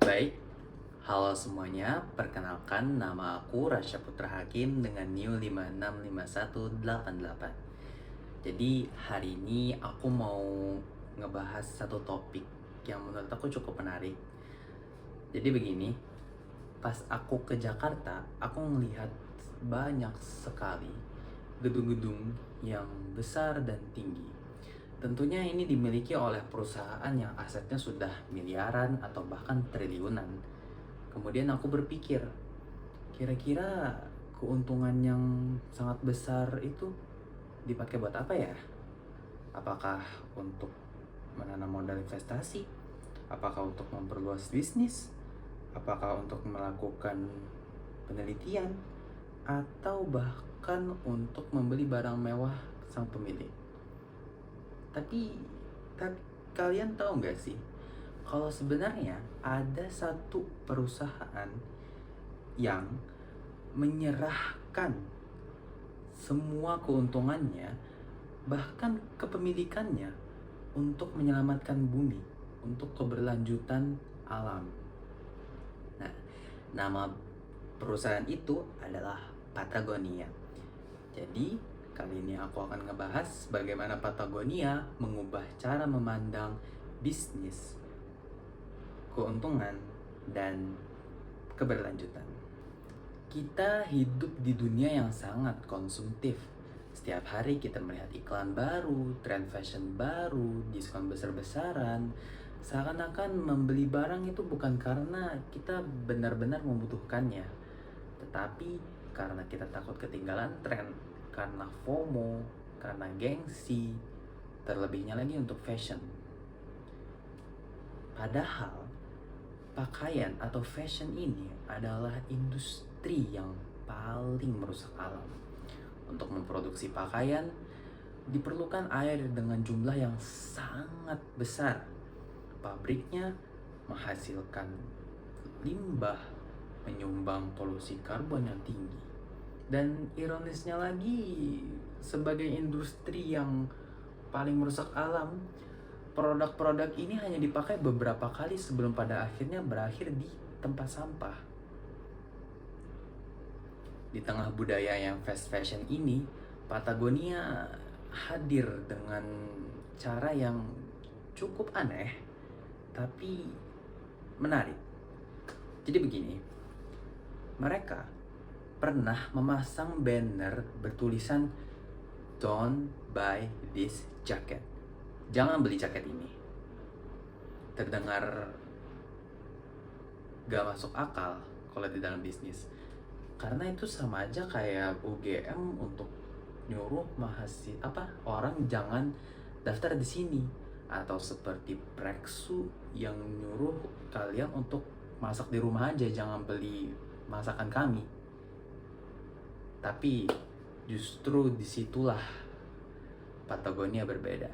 Baik, halo semuanya. Perkenalkan, nama aku Rasya Putra Hakim dengan NIU 565188. Jadi hari ini aku mau ngebahas satu topik yang menurut aku cukup menarik. Jadi begini, pas aku ke Jakarta, aku melihat banyak sekali gedung-gedung yang besar dan tinggi. Tentunya ini dimiliki oleh perusahaan yang asetnya sudah miliaran atau bahkan triliunan. Kemudian aku berpikir, kira-kira keuntungan yang sangat besar itu dipakai buat apa ya? Apakah untuk menanam modal investasi? Apakah untuk memperluas bisnis? Apakah untuk melakukan penelitian? Atau bahkan untuk membeli barang mewah sang pemilik? Tapi, tapi kalian tahu nggak sih, kalau sebenarnya ada satu perusahaan yang menyerahkan semua keuntungannya, bahkan kepemilikannya, untuk menyelamatkan bumi, untuk keberlanjutan alam. Nah, nama perusahaan itu adalah Patagonia. Jadi, kali ini aku akan ngebahas bagaimana Patagonia mengubah cara memandang bisnis, keuntungan, dan keberlanjutan. Kita hidup di dunia yang sangat konsumtif. Setiap hari kita melihat iklan baru, tren fashion baru, diskon besar-besaran. Seakan-akan membeli barang itu bukan karena kita benar-benar membutuhkannya, tetapi karena kita takut ketinggalan tren, karena FOMO, karena gengsi, terlebihnya lagi untuk fashion. Padahal pakaian atau fashion ini adalah industri yang paling merusak alam. Untuk memproduksi pakaian diperlukan air dengan jumlah yang sangat besar. Pabriknya menghasilkan limbah, menyumbang polusi karbon yang tinggi. Dan ironisnya lagi, sebagai industri yang paling merusak alam, produk-produk ini hanya dipakai beberapa kali sebelum pada akhirnya berakhir di tempat sampah. Di tengah budaya yang fast fashion ini, Patagonia hadir dengan cara yang cukup aneh tapi menarik. Jadi begini, mereka pernah memasang banner bertulisan "Don't buy this jacket". Jangan beli jaket ini. Terdengar gak masuk akal kalau di dalam bisnis, karena itu sama aja kayak UGM untuk nyuruh orang jangan daftar di sini, atau seperti Preksu yang nyuruh kalian untuk masak di rumah aja, jangan beli masakan kami. Tapi justru disitulah Patagonia berbeda.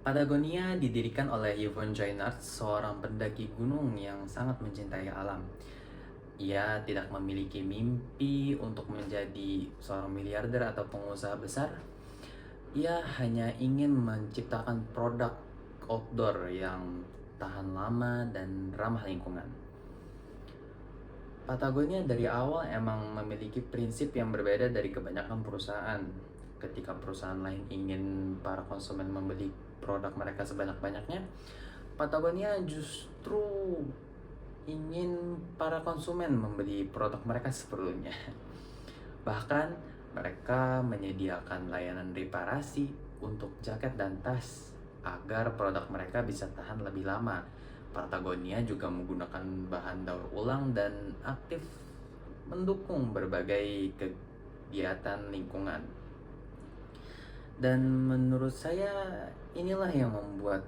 Patagonia didirikan oleh Yvon Chouinard, seorang pendaki gunung yang sangat mencintai alam. Ia tidak memiliki mimpi untuk menjadi seorang miliarder atau pengusaha besar. Ia hanya ingin menciptakan produk outdoor yang tahan lama dan ramah lingkungan. Patagonia dari awal emang memiliki prinsip yang berbeda dari kebanyakan perusahaan. Ketika perusahaan lain ingin para konsumen membeli produk mereka sebanyak-banyaknya, Patagonia justru ingin para konsumen membeli produk mereka seperlunya. Bahkan mereka menyediakan layanan reparasi untuk jaket dan tas agar produk mereka bisa tahan lebih lama. Patagonia juga menggunakan bahan daur ulang dan aktif mendukung berbagai kegiatan lingkungan. Dan menurut saya inilah yang membuat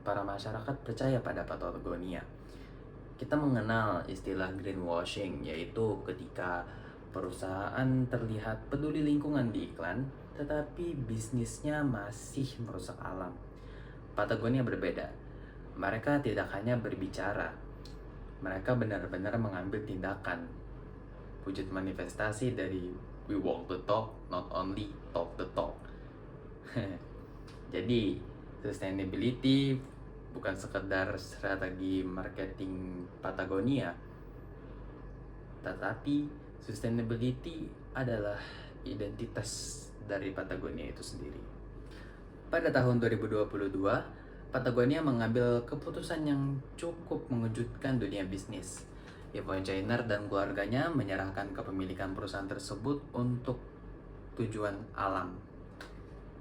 para masyarakat percaya pada Patagonia. Kita mengenal istilah greenwashing, yaitu ketika perusahaan terlihat peduli lingkungan di iklan, tetapi bisnisnya masih merusak alam. Patagonia berbeda. Mereka tidak hanya berbicara, mereka benar-benar mengambil tindakan. Wujud manifestasi dari we walk the talk, not only talk the talk. Jadi, sustainability bukan sekedar strategi marketing Patagonia, tetapi sustainability adalah identitas dari Patagonia itu sendiri. Pada tahun 2022, Patagonia mengambil keputusan yang cukup mengejutkan dunia bisnis. Yvon Chayner dan keluarganya menyerahkan kepemilikan perusahaan tersebut untuk tujuan alam.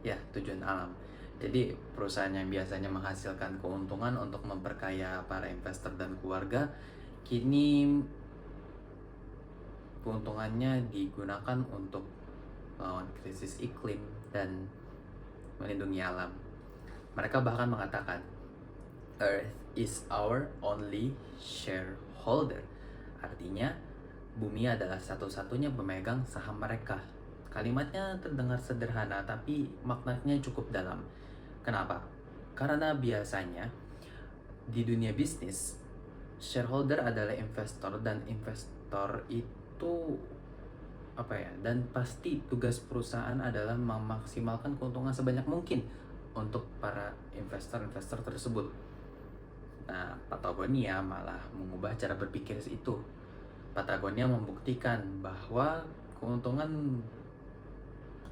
Ya, tujuan alam. Jadi perusahaan yang biasanya menghasilkan keuntungan untuk memperkaya para investor dan keluarga, kini keuntungannya digunakan untuk melawan krisis iklim dan melindungi alam. Mereka bahkan mengatakan, Earth is our only shareholder. Artinya, bumi adalah satu-satunya pemegang saham mereka. Kalimatnya terdengar sederhana, tapi maknanya cukup dalam. Kenapa? Karena biasanya di dunia bisnis, shareholder adalah investor, dan investor itu dan pasti tugas perusahaan adalah memaksimalkan keuntungan sebanyak mungkin untuk para investor-investor tersebut. Nah, Patagonia malah mengubah cara berpikir itu. Patagonia membuktikan bahwa keuntungan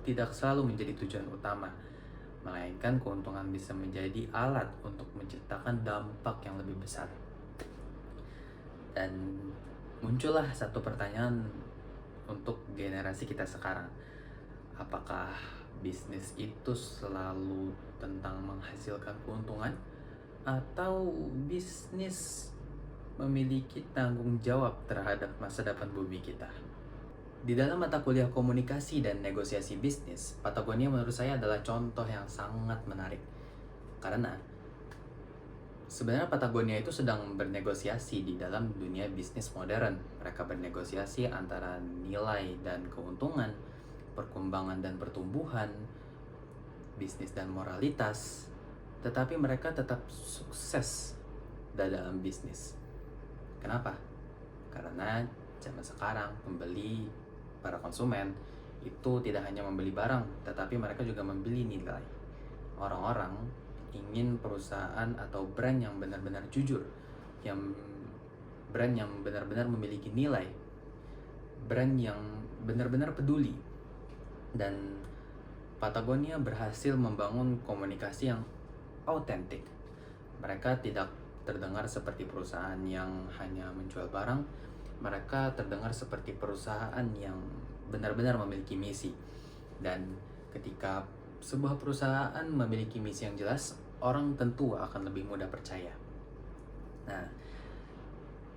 tidak selalu menjadi tujuan utama, melainkan keuntungan bisa menjadi alat untuk menciptakan dampak yang lebih besar. Dan muncullah satu pertanyaan untuk generasi kita sekarang. Apakah bisnis itu selalu tentang menghasilkan keuntungan, atau bisnis memiliki tanggung jawab terhadap masa depan bumi kita? Di dalam mata kuliah komunikasi dan negosiasi bisnis, Patagonia menurut saya adalah contoh yang sangat menarik. Karena sebenarnya Patagonia itu sedang bernegosiasi di dalam dunia bisnis modern. Mereka bernegosiasi antara nilai dan keuntungan, perkembangan dan pertumbuhan, bisnis dan moralitas. Tetapi mereka tetap sukses dalam bisnis. Kenapa? Karena zaman sekarang pembeli, para konsumen itu tidak hanya membeli barang, tetapi mereka juga membeli nilai. Orang-orang ingin perusahaan atau brand yang benar-benar jujur, brand yang benar-benar memiliki nilai, brand yang benar-benar peduli. Dan Patagonia berhasil membangun komunikasi yang autentik. Mereka tidak terdengar seperti perusahaan yang hanya menjual barang. Mereka terdengar seperti perusahaan yang benar-benar memiliki misi. Dan ketika sebuah perusahaan memiliki misi yang jelas, orang tentu akan lebih mudah percaya. Nah,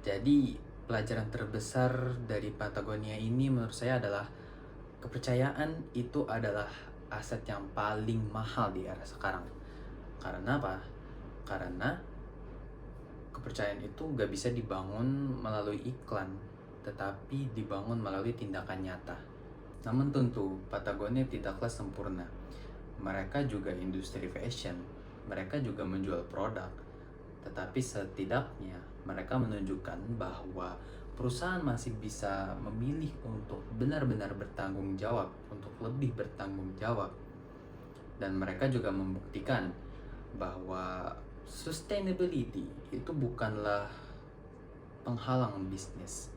jadi pelajaran terbesar dari Patagonia ini menurut saya adalah kepercayaan itu adalah aset yang paling mahal di era sekarang. Karena apa? Karena kepercayaan itu gak bisa dibangun melalui iklan, tetapi dibangun melalui tindakan nyata. Namun tentu Patagonia tidaklah sempurna. Mereka juga industri fashion, mereka juga menjual produk, tetapi setidaknya mereka menunjukkan bahwa perusahaan masih bisa memilih untuk benar-benar bertanggung jawab, untuk lebih bertanggung jawab. Dan mereka juga membuktikan bahwa sustainability itu bukanlah penghalang bisnis,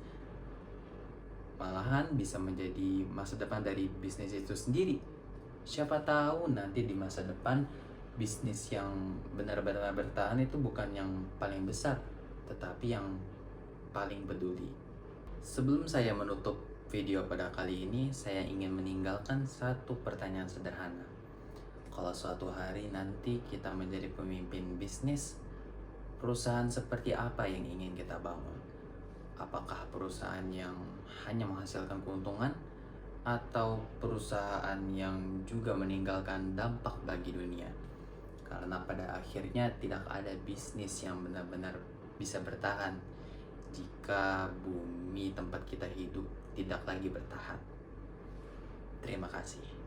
malahan bisa menjadi masa depan dari bisnis itu sendiri. Siapa tahu nanti di masa depan bisnis yang benar-benar bertahan itu bukan yang paling besar, tetapi yang paling peduli. Sebelum saya menutup video pada kali ini, saya ingin meninggalkan satu pertanyaan sederhana. Kalau suatu hari nanti kita menjadi pemimpin bisnis, perusahaan seperti apa yang ingin kita bangun? Apakah perusahaan yang hanya menghasilkan keuntungan, atau perusahaan yang juga meninggalkan dampak bagi dunia? Karena pada akhirnya tidak ada bisnis yang benar-benar bisa bertahan jika bumi tempat kita hidup tidak lagi bertahan. Terima kasih.